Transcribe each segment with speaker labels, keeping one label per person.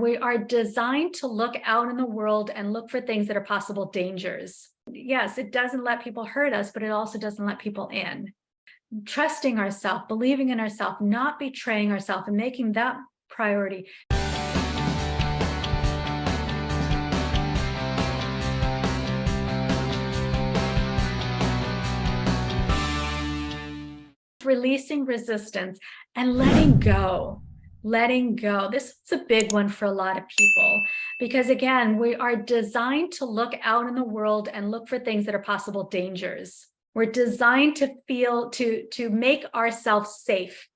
Speaker 1: We are designed to look out in the world and look for things that are possible dangers. Yes, it doesn't let people hurt us, but it also doesn't let people in. Trusting ourselves, believing in ourselves, not betraying ourselves, and making that priority. Releasing resistance and letting go. Letting go. This is a big one for a lot of people because, again, we are designed to look out in the world and look for things that are possible dangers. We're designed to feel, to make ourselves safe.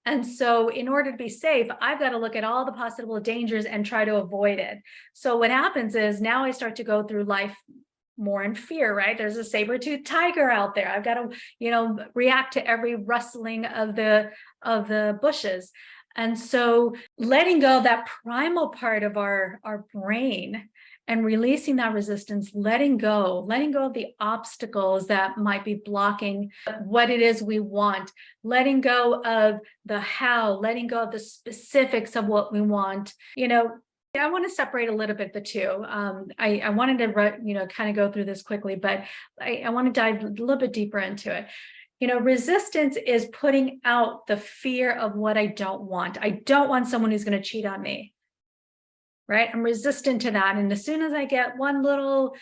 Speaker 1: And so in order to be safe, I've got to look at all the possible dangers and try to avoid it. So what happens is now I start to go through life more in fear, right? There's a saber-toothed tiger out there. I've got to, react to every rustling of the bushes. And so letting go of that primal part of our brain and releasing that resistance, letting go of the obstacles that might be blocking what it is we want, letting go of the how, letting go of the specifics of what we want. I want to separate a little bit the two. I wanted to, kind of go through this quickly, but I want to dive a little bit deeper into it. Resistance is putting out the fear of what I don't want. I don't want someone who's going to cheat on me, right? I'm resistant to that. And as soon as I get one little,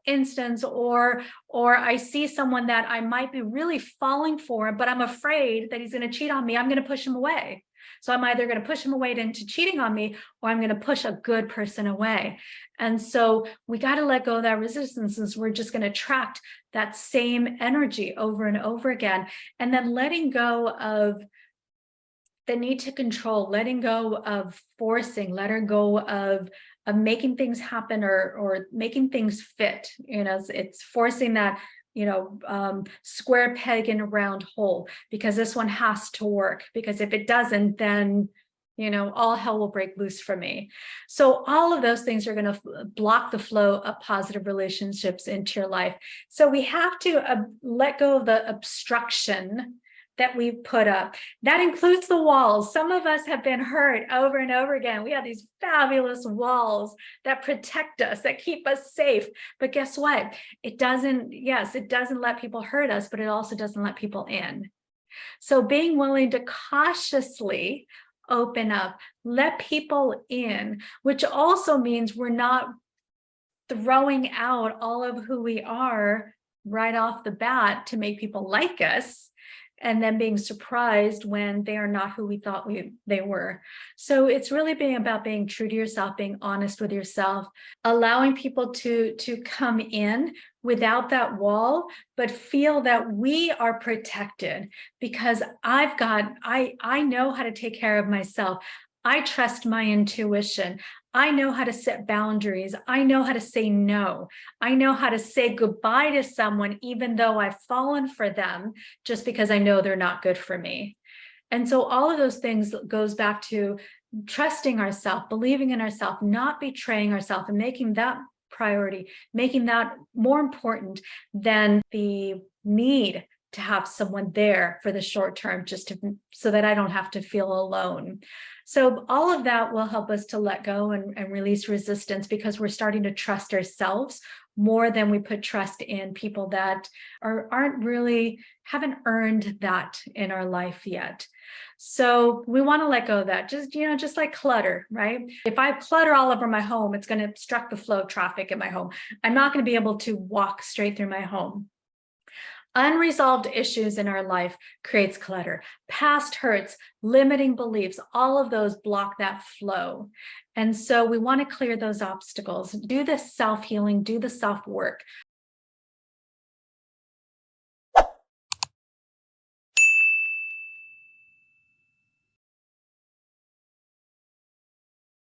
Speaker 1: instance or I see someone that I might be really falling for, but I'm afraid that he's going to cheat on me, I'm going to push him away. So I'm either going to push him away into cheating on me, or I'm going to push a good person away. And so we got to let go of that resistance, since we're just going to attract that same energy over and over again. And then letting go of the need to control, letting go of forcing, letting go of making things happen or making things fit. It's forcing that square peg in a round hole, because this one has to work, because if it doesn't, then all hell will break loose for me. So all of those things are going to block the flow of positive relationships into your life. So we have to let go of the obstruction that we put up. That includes the walls. Some of us have been hurt over and over again. We have these fabulous walls that protect us, that keep us safe. But guess what? It doesn't let people hurt us, but it also doesn't let people in. So being willing to cautiously open up, let people in, which also means we're not throwing out all of who we are right off the bat to make people like us, and then being surprised when they are not who we thought they were. So it's really being about being true to yourself, being honest with yourself, allowing people to come in without that wall, but feel that we are protected, because I know how to take care of myself. I trust my intuition. I know how to set boundaries. I know how to say no. I know how to say goodbye to someone, even though I've fallen for them, just because I know they're not good for me. And so all of those things goes back to trusting ourselves, believing in ourselves, not betraying ourselves, and making that priority, making that more important than the need to have someone there for the short term, so that I don't have to feel alone. So all of that will help us to let go and release resistance, because we're starting to trust ourselves more than we put trust in people that haven't earned that in our life yet. So we want to let go of that. Just like clutter, right? If I clutter all over my home, it's going to obstruct the flow of traffic in my home. I'm not going to be able to walk straight through my home. Unresolved issues in our life creates clutter. Past hurts, limiting beliefs, all of those block that flow. And so we want to clear those obstacles, do the self-healing, do the self-work.